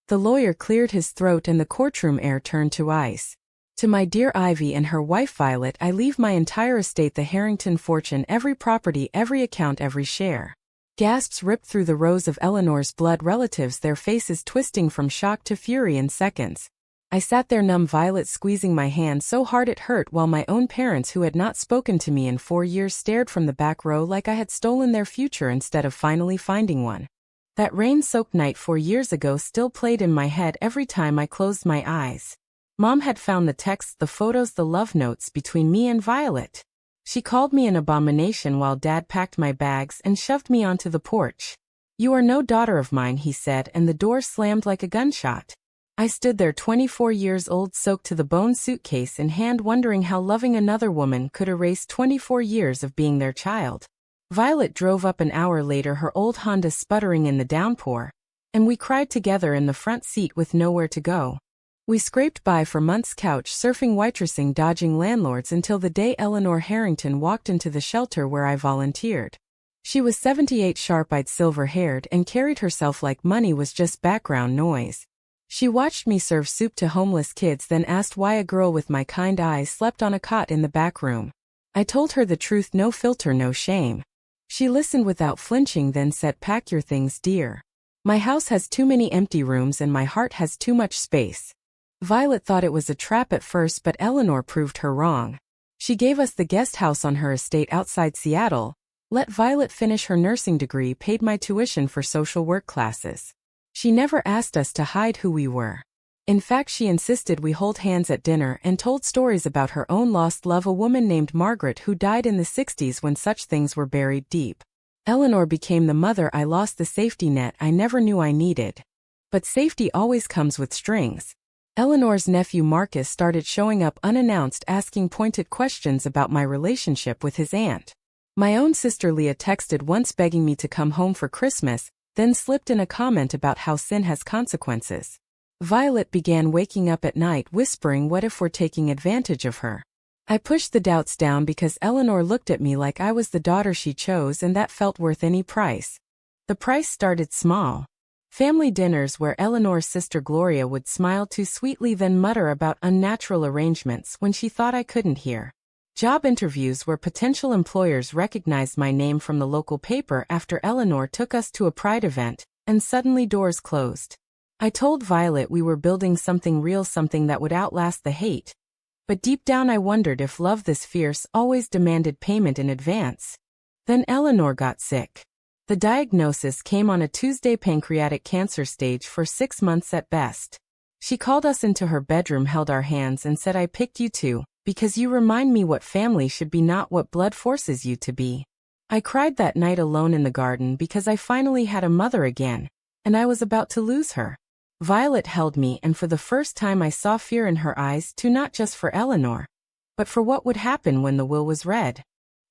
The lawyer cleared his throat and the courtroom air turned to ice. To my dear Ivy and her wife Violet, I leave my entire estate, the Harrington fortune, every property, every account, every share. Gasps ripped through the rows of Eleanor's blood relatives, their faces twisting from shock to fury in seconds. I sat there numb, Violet squeezing my hand so hard it hurt, while my own parents, who had not spoken to me in 4 years, stared from the back row like I had stolen their future instead of finally finding one. That rain-soaked night 4 years ago still played in my head every time I closed my eyes. Mom had found the texts, the photos, the love notes between me and Violet. She called me an abomination while Dad packed my bags and shoved me onto the porch. "You are no daughter of mine," he said, and the door slammed like a gunshot. I stood there, 24 years old, soaked to the bone, suitcase in hand, wondering how loving another woman could erase 24 years of being their child. Violet drove up an hour later, her old Honda sputtering in the downpour, and we cried together in the front seat with nowhere to go. We scraped by for months, couch surfing, waitressing, dodging landlords, until the day Eleanor Harrington walked into the shelter where I volunteered. She was 78, sharp-eyed, silver-haired, and carried herself like money was just background noise. She watched me serve soup to homeless kids, then asked why a girl with my kind eyes slept on a cot in the back room. I told her the truth, no filter, no shame. She listened without flinching, then said, "Pack your things, dear. My house has too many empty rooms and my heart has too much space." Violet thought it was a trap at first, but Eleanor proved her wrong. She gave us the guest house on her estate outside Seattle, let Violet finish her nursing degree, paid my tuition for social work classes. She never asked us to hide who we were. In fact, she insisted we hold hands at dinner and told stories about her own lost love, a woman named Margaret who died in the 60s when such things were buried deep. Eleanor became the mother I lost, the safety net I never knew I needed. But safety always comes with strings. Eleanor's nephew Marcus started showing up unannounced, asking pointed questions about my relationship with his aunt. My own sister Leah texted once begging me to come home for Christmas, then slipped in a comment about how sin has consequences. Violet began waking up at night whispering, "What if we're taking advantage of her?" I pushed the doubts down because Eleanor looked at me like I was the daughter she chose, and that felt worth any price. The price started small. Family dinners where Eleanor's sister Gloria would smile too sweetly, then mutter about unnatural arrangements when she thought I couldn't hear. Job interviews where potential employers recognized my name from the local paper after Eleanor took us to a pride event, and suddenly doors closed. I told Violet we were building something real, something that would outlast the hate. But deep down I wondered if love this fierce always demanded payment in advance. Then Eleanor got sick. The diagnosis came on a Tuesday, pancreatic cancer, stage 4, 6 months at best. She called us into her bedroom, held our hands, and said, "I picked you two because you remind me what family should be, not what blood forces you to be." I cried that night alone in the garden because I finally had a mother again, and I was about to lose her. Violet held me, and for the first time I saw fear in her eyes too, not just for Eleanor, but for what would happen when the will was read.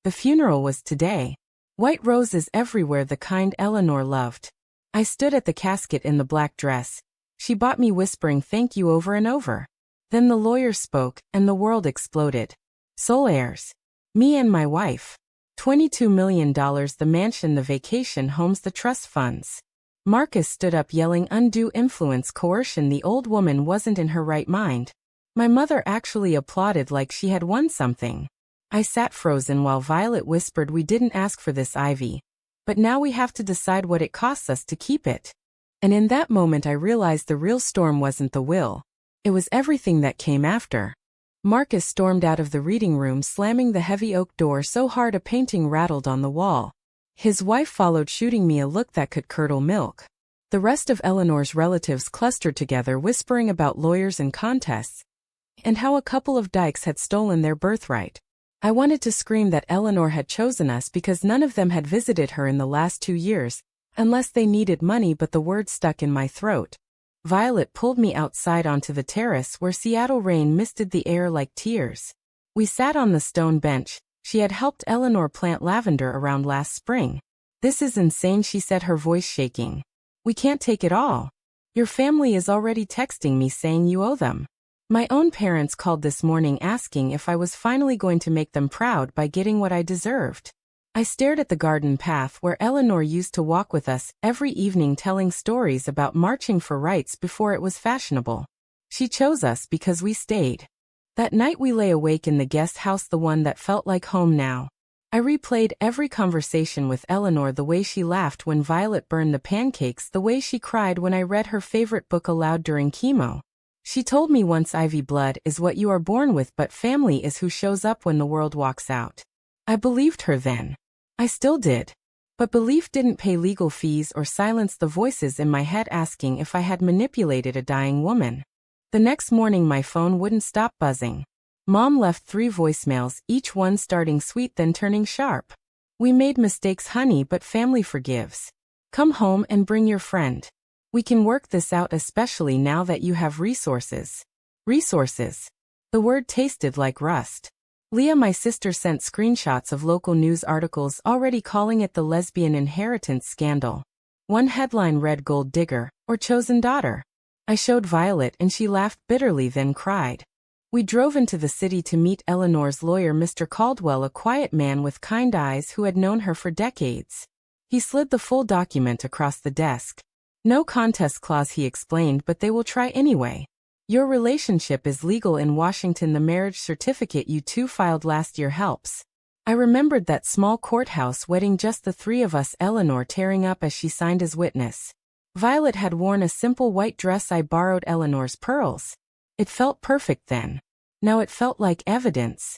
The funeral was today. White roses everywhere, the kind Eleanor loved. I stood at the casket in the black dress she bought me, whispering thank you over and over. Then the lawyer spoke, and the world exploded. Sole heirs. Me and my wife. $22 million, the mansion, the vacation homes, the trust funds. Marcus stood up yelling, "Undue influence, coercion, the old woman wasn't in her right mind." My mother actually applauded like she had won something. I sat frozen while Violet whispered, "We didn't ask for this, Ivy. But now we have to decide what it costs us to keep it." And in that moment I realized the real storm wasn't the will. It was everything that came after. Marcus stormed out of the reading room, slamming the heavy oak door so hard a painting rattled on the wall. His wife followed, shooting me a look that could curdle milk. The rest of Eleanor's relatives clustered together, whispering about lawyers and contests, and how a couple of dykes had stolen their birthright. I wanted to scream that Eleanor had chosen us because none of them had visited her in the last 2 years, unless they needed money, but the words stuck in my throat. Violet pulled me outside onto the terrace where Seattle rain misted the air like tears. We sat on the stone bench. She had helped Eleanor plant lavender around last spring. "This is insane," she said, her voice shaking. "We can't take it all. Your family is already texting me saying you owe them." My own parents called this morning asking if I was finally going to make them proud by getting what I deserved. I stared at the garden path where Eleanor used to walk with us every evening telling stories about marching for rights before it was fashionable. She chose us because we stayed. That night we lay awake in the guest house, the one that felt like home now. I replayed every conversation with Eleanor, the way she laughed when Violet burned the pancakes, the way she cried when I read her favorite book aloud during chemo. She told me once, Ivy, blood is what you are born with, but family is who shows up when the world walks out. I believed her then. I still did. But belief didn't pay legal fees or silence the voices in my head asking if I had manipulated a dying woman. The next morning my phone wouldn't stop buzzing. Mom left 3 voicemails, each one starting sweet then turning sharp. We made mistakes, honey, but family forgives. Come home and bring your friend. We can work this out, especially now that you have resources. Resources. The word tasted like rust. Leah, my sister, sent screenshots of local news articles already calling it the lesbian inheritance scandal. One headline read gold digger, or chosen daughter. I showed Violet and she laughed bitterly then cried. We drove into the city to meet Eleanor's lawyer, Mr. Caldwell, a quiet man with kind eyes who had known her for decades. He slid the full document across the desk. No contest clause, he explained, but they will try anyway. Your relationship is legal in Washington. The marriage certificate you two filed last year helps. I remembered that small courthouse wedding, just the 3 of us, Eleanor tearing up as she signed as witness. Violet had worn a simple white dress. I borrowed Eleanor's pearls. It felt perfect then. Now it felt like evidence.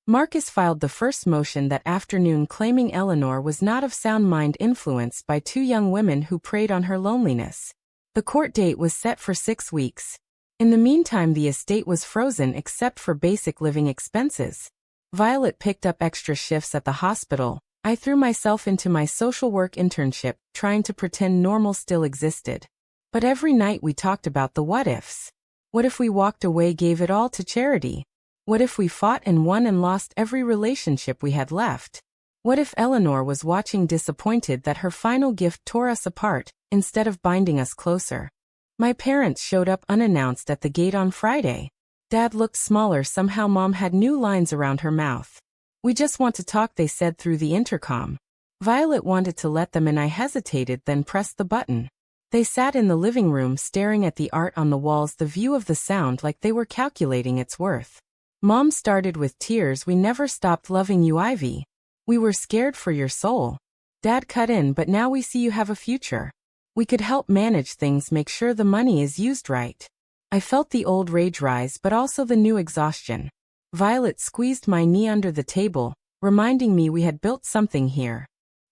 Marcus filed the first motion that afternoon claiming Eleanor was not of sound mind, influenced by 2 young women who preyed on her loneliness. The court date was set for 6 weeks. In the meantime, the estate was frozen except for basic living expenses. Violet picked up extra shifts at the hospital. I threw myself into my social work internship, trying to pretend normal still existed. But every night we talked about the what-ifs. What if we walked away, gave it all to charity? What if we fought and won and lost every relationship we had left? What if Eleanor was watching, disappointed that her final gift tore us apart, instead of binding us closer? My parents showed up unannounced at the gate on Friday. Dad looked smaller somehow. Mom had new lines around her mouth. We just want to talk, they said through the intercom. Violet wanted to let them in. I hesitated, then pressed the button. They sat in the living room staring at the art on the walls, the view of the sound, like they were calculating its worth. Mom started with tears. We never stopped loving you, Ivy. We were scared for your soul. Dad cut in, but now we see you have a future. We could help manage things, make sure the money is used right. I felt the old rage rise, but also the new exhaustion. Violet squeezed my knee under the table, reminding me we had built something here.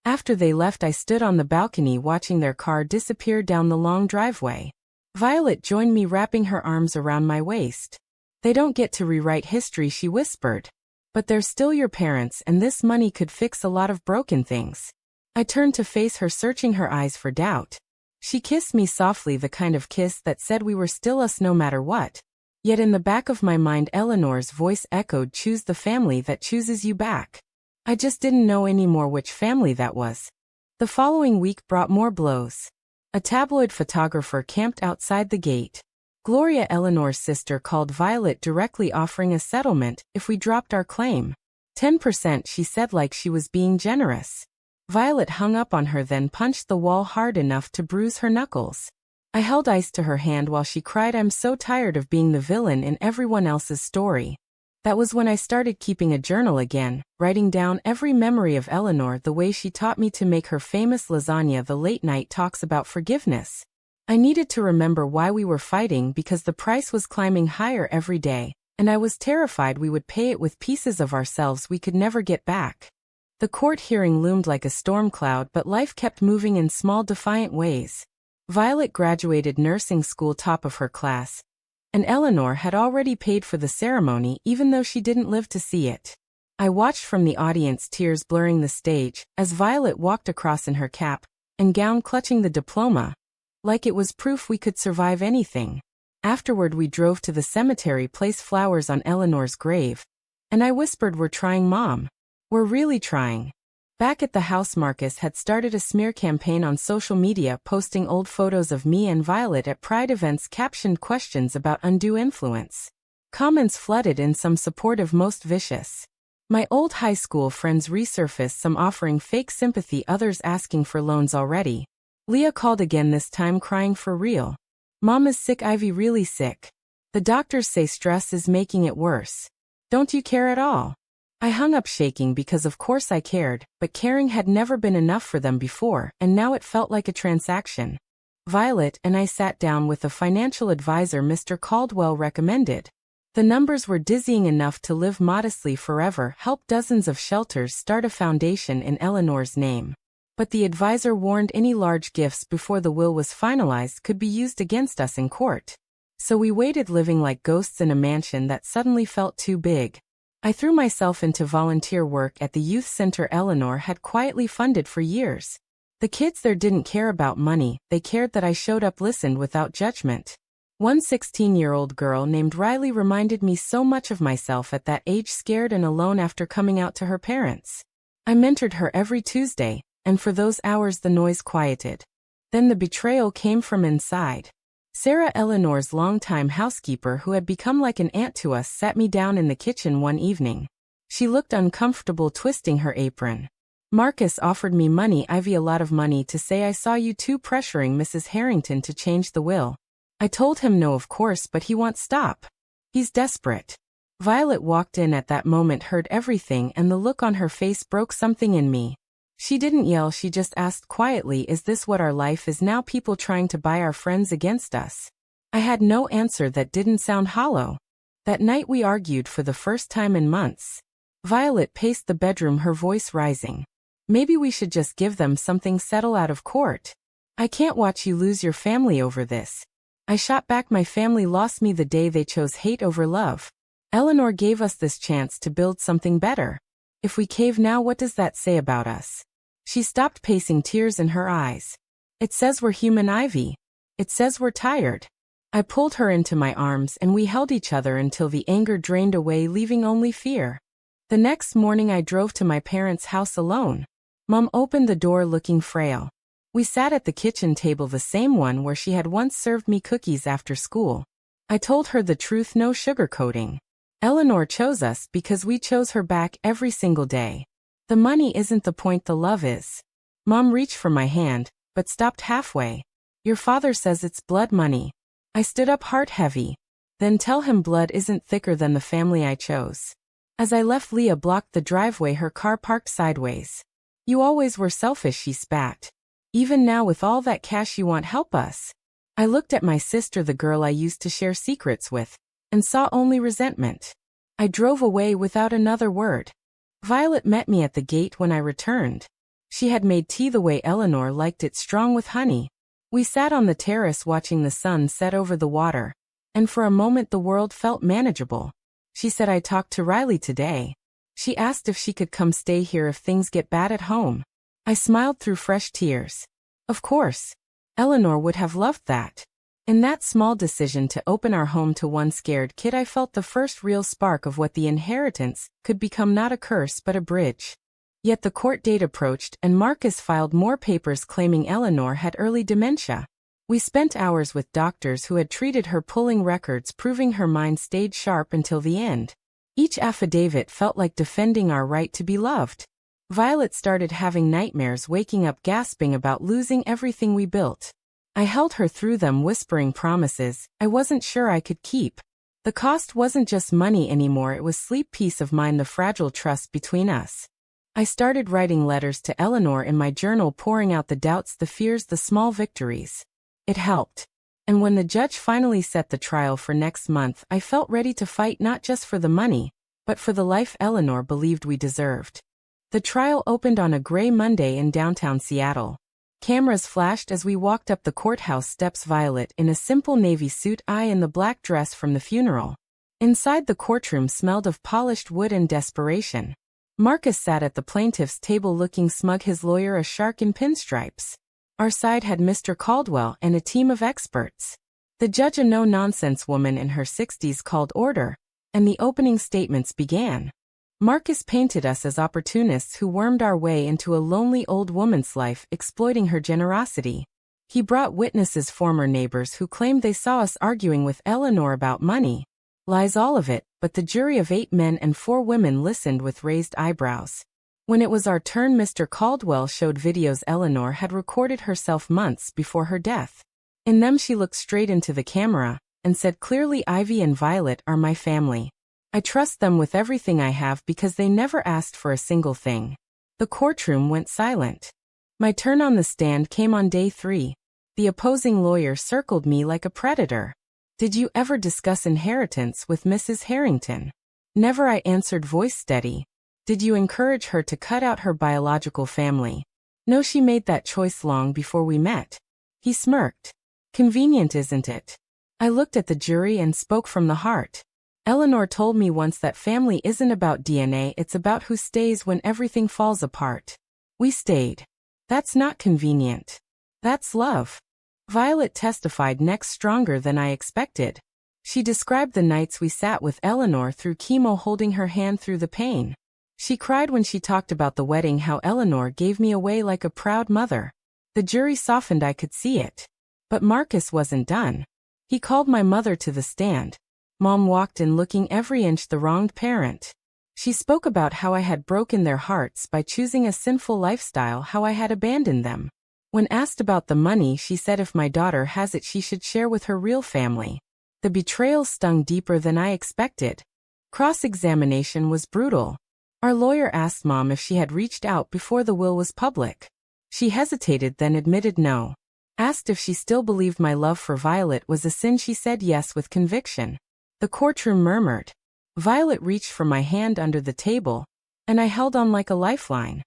After they left, I stood on the balcony watching their car disappear down the long driveway. Violet joined me, wrapping her arms around my waist. They don't get to rewrite history, she whispered. But they're still your parents, and this money could fix a lot of broken things. I turned to face her, searching her eyes for doubt. She kissed me softly, the kind of kiss that said we were still us no matter what. Yet in the back of my mind, Eleanor's voice echoed, choose the family that chooses you back. I just didn't know anymore which family that was. The following week brought more blows. A tabloid photographer camped outside the gate. Gloria, Eleanor's sister, called Violet directly, offering a settlement if we dropped our claim. 10%, she said, like she was being generous. Violet hung up on her, then punched the wall hard enough to bruise her knuckles. I held ice to her hand while she cried, I'm so tired of being the villain in everyone else's story. That was when I started keeping a journal again, writing down every memory of Eleanor, the way she taught me to make her famous lasagna, the late night talks about forgiveness. I needed to remember why we were fighting, because the price was climbing higher every day, and I was terrified we would pay it with pieces of ourselves we could never get back. The court hearing loomed like a storm cloud, but life kept moving in small, defiant ways. Violet graduated nursing school, top of her class, and Eleanor had already paid for the ceremony even though she didn't live to see it. I watched from the audience, tears blurring the stage, as Violet walked across in her cap and gown, clutching the diploma, like it was proof we could survive anything. Afterward we drove to the cemetery, placed flowers on Eleanor's grave, and I whispered, we're trying, Mom. We're really trying. Back at the house, Marcus had started a smear campaign on social media, posting old photos of me and Violet at Pride events, captioned questions about undue influence. Comments flooded in, some supportive, most vicious. My old high school friends resurfaced, some offering fake sympathy, others asking for loans already. Leah called again, this time crying for real. Mom is sick, Ivy, really sick. The doctors say stress is making it worse. Don't you care at all? I hung up shaking because of course I cared, but caring had never been enough for them before, and now it felt like a transaction. Violet and I sat down with the financial advisor Mr. Caldwell recommended. The numbers were dizzying enough to live modestly forever, help dozens of shelters, start a foundation in Eleanor's name. But the advisor warned any large gifts before the will was finalized could be used against us in court. So we waited, living like ghosts in a mansion that suddenly felt too big. I threw myself into volunteer work at the youth center Eleanor had quietly funded for years. The kids there didn't care about money, they cared that I showed up, listened without judgment. One 16-year-old girl named Riley reminded me so much of myself at that age, scared and alone after coming out to her parents. I mentored her every Tuesday, and for those hours the noise quieted. Then the betrayal came from inside. Sarah, Eleanor's longtime housekeeper who had become like an aunt to us, sat me down in the kitchen one evening. She looked uncomfortable, twisting her apron. Marcus offered me money, Ivy, a lot of money, to say I saw you two pressuring Mrs. Harrington to change the will. I told him no, of course, but he won't stop. He's desperate. Violet walked in at that moment, heard everything, and the look on her face broke something in me. She didn't yell, she just asked quietly, is this what our life is now, people trying to buy our friends against us? I had no answer that didn't sound hollow. That night we argued for the first time in months. Violet paced the bedroom, her voice rising. Maybe we should just give them something, settle out of court. I can't watch you lose your family over this. I shot back, my family lost me the day they chose hate over love. Eleanor gave us this chance to build something better. If we cave now, what does that say about us? She stopped pacing, tears in her eyes. It says we're human, Ivy. It says we're tired. I pulled her into my arms and we held each other until the anger drained away, leaving only fear. The next morning I drove to my parents' house alone. Mom opened the door looking frail. We sat at the kitchen table, the same one where she had once served me cookies after school. I told her the truth, no sugarcoating. Eleanor chose us because we chose her back every single day. The money isn't the point, the love is. Mom reached for my hand, but stopped halfway. Your father says it's blood money. I stood up, heart heavy. Then tell him blood isn't thicker than the family I chose. As I left, Leah blocked the driveway, her car parked sideways. You always were selfish, she spat. Even now with all that cash you want help us. I looked at my sister, the girl I used to share secrets with, and saw only resentment. I drove away without another word. Violet met me at the gate when I returned. She had made tea the way Eleanor liked it, strong with honey. We sat on the terrace watching the sun set over the water, and for a moment the world felt manageable. She said, I talked to Riley today. She asked if she could come stay here if things get bad at home. I smiled through fresh tears. Of course. Eleanor would have loved that. In that small decision to open our home to one scared kid, I felt the first real spark of what the inheritance could become, not a curse but a bridge. Yet the court date approached and Marcus filed more papers claiming Eleanor had early dementia. We spent hours with doctors who had treated her, pulling records proving her mind stayed sharp until the end. Each affidavit felt like defending our right to be loved. Violet started having nightmares, waking up gasping about losing everything we built. I held her through them, whispering promises I wasn't sure I could keep. The cost wasn't just money anymore, it was sleep, peace of mind, the fragile trust between us. I started writing letters to Eleanor in my journal, pouring out the doubts, the fears, the small victories. It helped. And when the judge finally set the trial for next month, I felt ready to fight, not just for the money, but for the life Eleanor believed we deserved. The trial opened on a gray Monday in downtown Seattle. Cameras flashed as we walked up the courthouse steps, Violet in a simple navy suit, I in the black dress from the funeral. Inside, the courtroom smelled of polished wood and desperation. Marcus sat at the plaintiff's table looking smug, his lawyer a shark in pinstripes. Our side had Mr. Caldwell and a team of experts. The judge, a no-nonsense woman in her 60s, called order, and the opening statements began. Marcus painted us as opportunists who wormed our way into a lonely old woman's life, exploiting her generosity. He brought witnesses, former neighbors who claimed they saw us arguing with Eleanor about money. Lies all of it, but the jury of 8 men and 4 women listened with raised eyebrows. When it was our turn, Mr. Caldwell showed videos Eleanor had recorded herself months before her death. In them she looked straight into the camera and said clearly, "Ivy and Violet are my family. I trust them with everything I have because they never asked for a single thing." The courtroom went silent. My turn on the stand came on day 3. The opposing lawyer circled me like a predator. "Did you ever discuss inheritance with Mrs. Harrington?" "Never," I answered, voice steady. "Did you encourage her to cut out her biological family?" "No, she made that choice long before we met." He smirked. "Convenient, isn't it?" I looked at the jury and spoke from the heart. "Eleanor told me once that family isn't about DNA, it's about who stays when everything falls apart. We stayed. That's not convenient. That's love." Violet testified next, stronger than I expected. She described the nights we sat with Eleanor through chemo, holding her hand through the pain. She cried when she talked about the wedding, how Eleanor gave me away like a proud mother. The jury softened, I could see it. But Marcus wasn't done. He called my mother to the stand. Mom walked in looking every inch the wronged parent. She spoke about how I had broken their hearts by choosing a sinful lifestyle, how I had abandoned them. When asked about the money, she said if my daughter has it, she should share with her real family. The betrayal stung deeper than I expected. Cross-examination was brutal. Our lawyer asked Mom if she had reached out before the will was public. She hesitated, then admitted no. Asked if she still believed my love for Violet was a sin, she said yes with conviction. The courtroom murmured. Violet reached for my hand under the table, and I held on like a lifeline.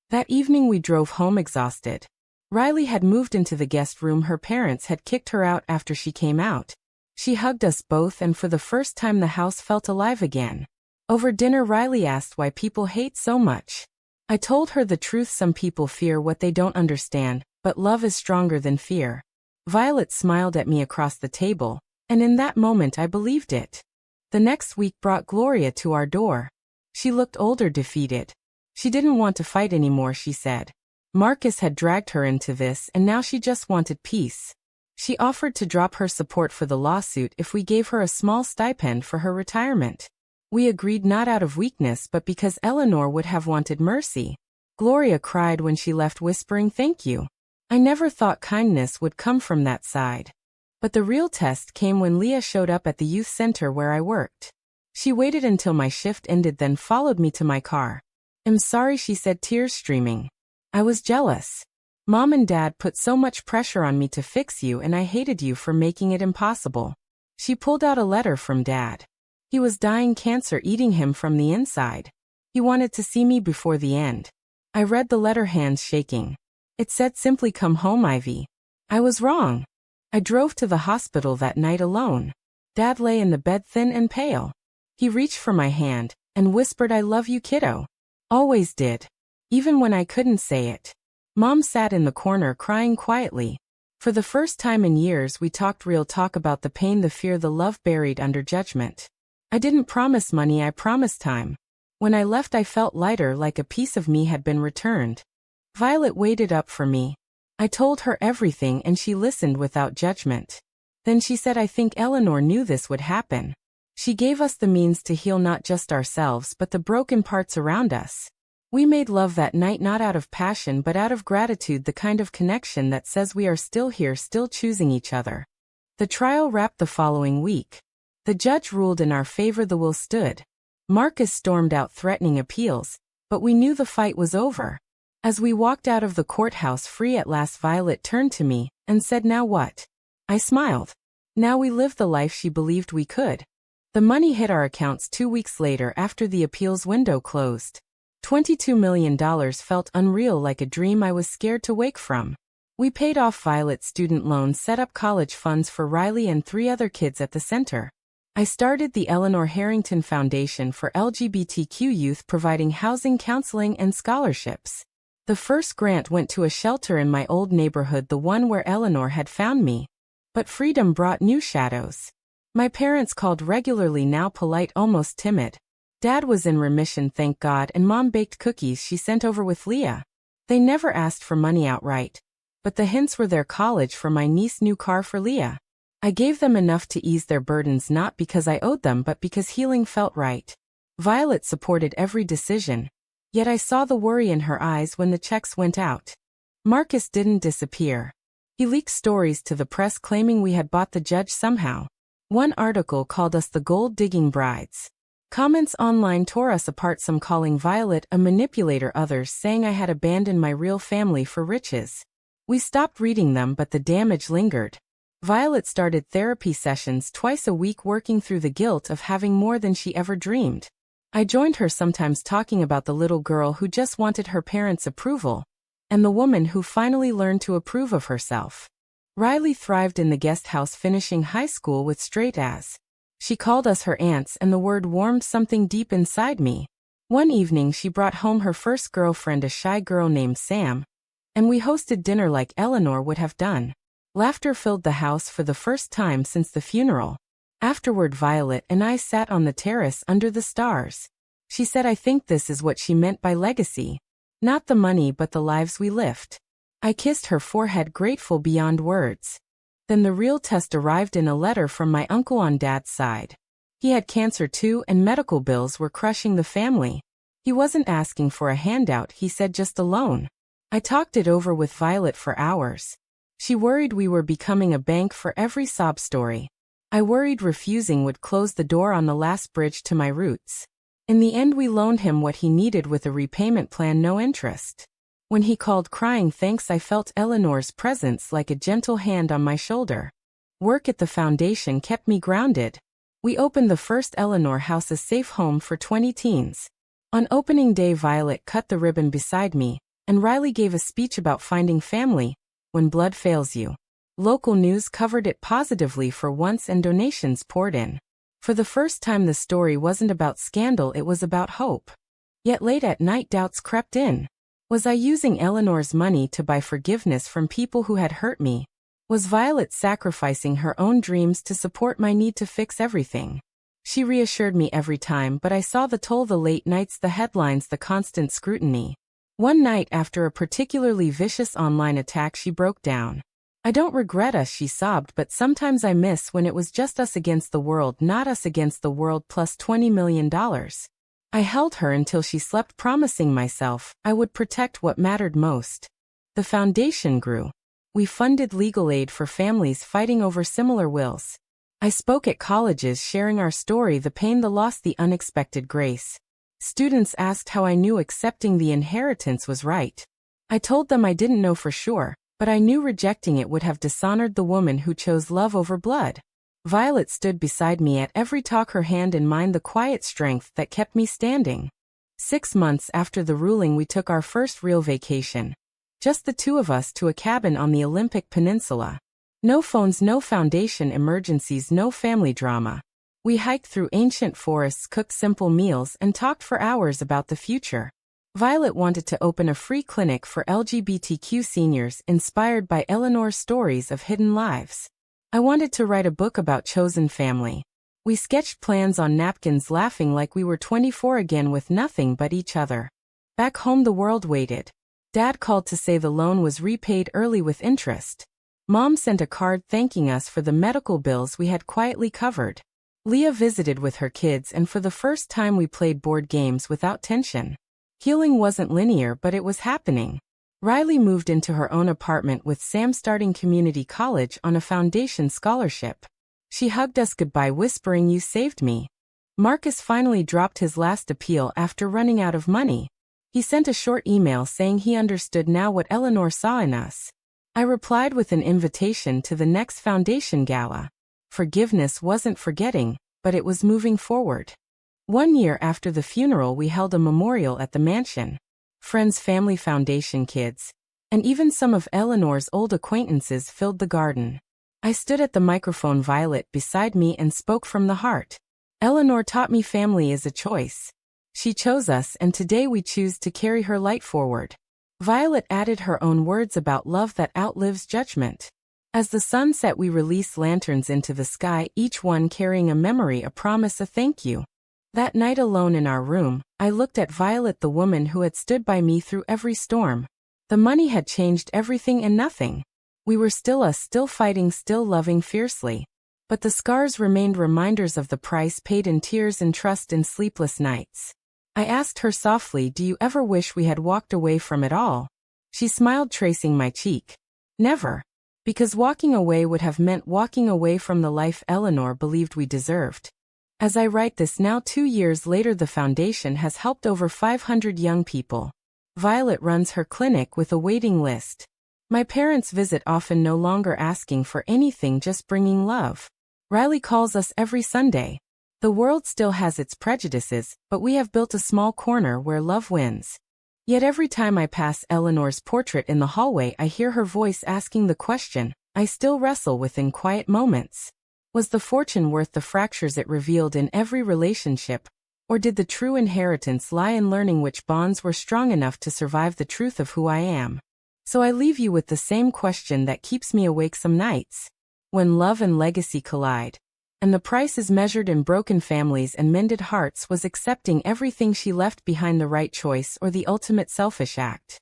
That evening we drove home exhausted. Riley had moved into the guest room. Her parents had kicked her out after she came out. She hugged us both, and for the first time the house felt alive again. Over dinner, Riley asked why people hate so much. I told her the truth: some people fear what they don't understand, but love is stronger than fear. Violet smiled at me across the table, and in that moment I believed it. The next week brought Gloria to our door. She looked older, defeated. She didn't want to fight anymore, she said. Marcus had dragged her into this, and now she just wanted peace. She offered to drop her support for the lawsuit if we gave her a small stipend for her retirement. We agreed, not out of weakness but because Eleanor would have wanted mercy. Gloria cried when she left, whispering thank you. I never thought kindness would come from that side. But the real test came when Leah showed up at the youth center where I worked. She waited until my shift ended, then followed me to my car. "I'm sorry," she said, tears streaming. "I was jealous. Mom and Dad put so much pressure on me to fix you, and I hated you for making it impossible." She pulled out a letter from Dad. He was dying, cancer eating him from the inside. He wanted to see me before the end. I read the letter, hands shaking. It said simply, "Come home, Ivy." I was wrong. I drove to the hospital that night alone. Dad lay in the bed, thin and pale. He reached for my hand and whispered, "I love you, kiddo." Always did. Even when I couldn't say it. Mom sat in the corner crying quietly. For the first time in years we talked real talk about the pain, the fear, the love buried under judgment. I didn't promise money, I promised time. When I left I felt lighter, like a piece of me had been returned. Violet waited up for me. I told her everything and she listened without judgment. Then she said, "I think Eleanor knew this would happen. She gave us the means to heal not just ourselves but the broken parts around us." We made love that night, not out of passion but out of gratitude, the kind of connection that says we are still here, still choosing each other. The trial wrapped the following week. The judge ruled in our favor, the will stood. Marcus stormed out threatening appeals, but we knew the fight was over. As we walked out of the courthouse free at last, Violet turned to me and said, "Now what?" I smiled. Now we lived the life she believed we could. The money hit our accounts 2 weeks later after the appeals window closed. $22 million felt unreal, like a dream I was scared to wake from. We paid off Violet's student loans, set up college funds for Riley and 3 other kids at the center. I started the Eleanor Harrington Foundation for LGBTQ youth, providing housing, counseling, and scholarships. The first grant went to a shelter in my old neighborhood, the one where Eleanor had found me. But freedom brought new shadows. My parents called regularly, now polite, almost timid. Dad was in remission, thank God, and Mom baked cookies she sent over with Leah. They never asked for money outright. But the hints were their college for my niece, new car for Leah. I gave them enough to ease their burdens not because I owed them but because healing felt right. Violet supported every decision. Yet I saw the worry in her eyes when the checks went out. Marcus didn't disappear. He leaked stories to the press claiming we had bought the judge somehow. One article called us the gold-digging brides. Comments online tore us apart, some calling Violet a manipulator, others saying I had abandoned my real family for riches. We stopped reading them, but the damage lingered. Violet started therapy sessions twice a week, working through the guilt of having more than she ever dreamed. I joined her, sometimes talking about the little girl who just wanted her parents' approval, and the woman who finally learned to approve of herself. Riley thrived in the guest house, finishing high school with straight A's. She called us her aunts, and the word warmed something deep inside me. One evening she brought home her first girlfriend, a shy girl named Sam, and we hosted dinner like Eleanor would have done. Laughter filled the house for the first time since the funeral. Afterward, Violet and I sat on the terrace under the stars. She said, "I think this is what she meant by legacy. Not the money but the lives we lift." I kissed her forehead, grateful beyond words. Then the real test arrived in a letter from my uncle on Dad's side. He had cancer too, and medical bills were crushing the family. He wasn't asking for a handout, he said, just a loan. I talked it over with Violet for hours. She worried we were becoming a bank for every sob story. I worried refusing would close the door on the last bridge to my roots. In the end, we loaned him what he needed with a repayment plan, no interest. When he called crying thanks, I felt Eleanor's presence like a gentle hand on my shoulder. Work at the foundation kept me grounded. We opened the first Eleanor House, a safe home for 20 teens. On opening day, Violet cut the ribbon beside me, and Riley gave a speech about finding family when blood fails you. Local news covered it positively for once, and donations poured in. For the first time, the story wasn't about scandal, it was about hope. Yet late at night, doubts crept in. Was I using Eleanor's money to buy forgiveness from people who had hurt me? Was Violet sacrificing her own dreams to support my need to fix everything? She reassured me every time, but I saw the toll: the late nights, the headlines, the constant scrutiny. One night, after a particularly vicious online attack, she broke down. "I don't regret us," she sobbed, "but sometimes I miss when it was just us against the world, not us against the world plus $20 million. I held her until she slept, promising myself I would protect what mattered most. The foundation grew. We funded legal aid for families fighting over similar wills. I spoke at colleges, sharing our story: the pain, the loss, the unexpected grace. Students asked how I knew accepting the inheritance was right. I told them I didn't know for sure, but I knew rejecting it would have dishonored the woman who chose love over blood. Violet stood beside me at every talk, her hand in mine, the quiet strength that kept me standing. 6 months after the ruling, we took our first real vacation. Just the two of us, to a cabin on the Olympic Peninsula. No phones, no foundation emergencies, no family drama. We hiked through ancient forests, cooked simple meals, and talked for hours about the future. Violet wanted to open a free clinic for LGBTQ seniors, inspired by Eleanor's stories of hidden lives. I wanted to write a book about chosen family. We sketched plans on napkins, laughing like we were 24 again, with nothing but each other. Back home, the world waited. Dad called to say the loan was repaid early with interest. Mom sent a card thanking us for the medical bills we had quietly covered. Leah visited with her kids, and for the first time we played board games without tension. Healing wasn't linear, but it was happening. Riley moved into her own apartment, with Sam starting community college on a foundation scholarship. She hugged us goodbye, whispering, "You saved me." Marcus finally dropped his last appeal after running out of money. He sent a short email saying he understood now what Eleanor saw in us. I replied with an invitation to the next foundation gala. Forgiveness wasn't forgetting, but it was moving forward. 1 year after the funeral, we held a memorial at the mansion. Friends, family, foundation kids, and even some of Eleanor's old acquaintances filled the garden. I stood at the microphone, Violet beside me, and spoke from the heart. Eleanor taught me family is a choice. She chose us, and today we choose to carry her light forward. Violet added her own words about love that outlives judgment. As the sun set, we released lanterns into the sky, each one carrying a memory, a promise, a thank you. That night, alone in our room, I looked at Violet, the woman who had stood by me through every storm. The money had changed everything and nothing. We were still us, still fighting, still loving fiercely. But the scars remained reminders of the price paid in tears and trust in sleepless nights. I asked her softly, "Do you ever wish we had walked away from it all?" She smiled, tracing my cheek. "Never. Because walking away would have meant walking away from the life Eleanor believed we deserved." As I write this now 2 years later, the foundation has helped over 500 young people. Violet runs her clinic with a waiting list. My parents visit often, no longer asking for anything, just bringing love. Riley calls us every Sunday. The world still has its prejudices, but we have built a small corner where love wins. Yet every time I pass Eleanor's portrait in the hallway, I hear her voice asking the question I still wrestle with in quiet moments. Was the fortune worth the fractures it revealed in every relationship, or did the true inheritance lie in learning which bonds were strong enough to survive the truth of who I am? So I leave you with the same question that keeps me awake some nights. When love and legacy collide, and the price is measured in broken families and mended hearts, was accepting everything she left behind the right choice or the ultimate selfish act?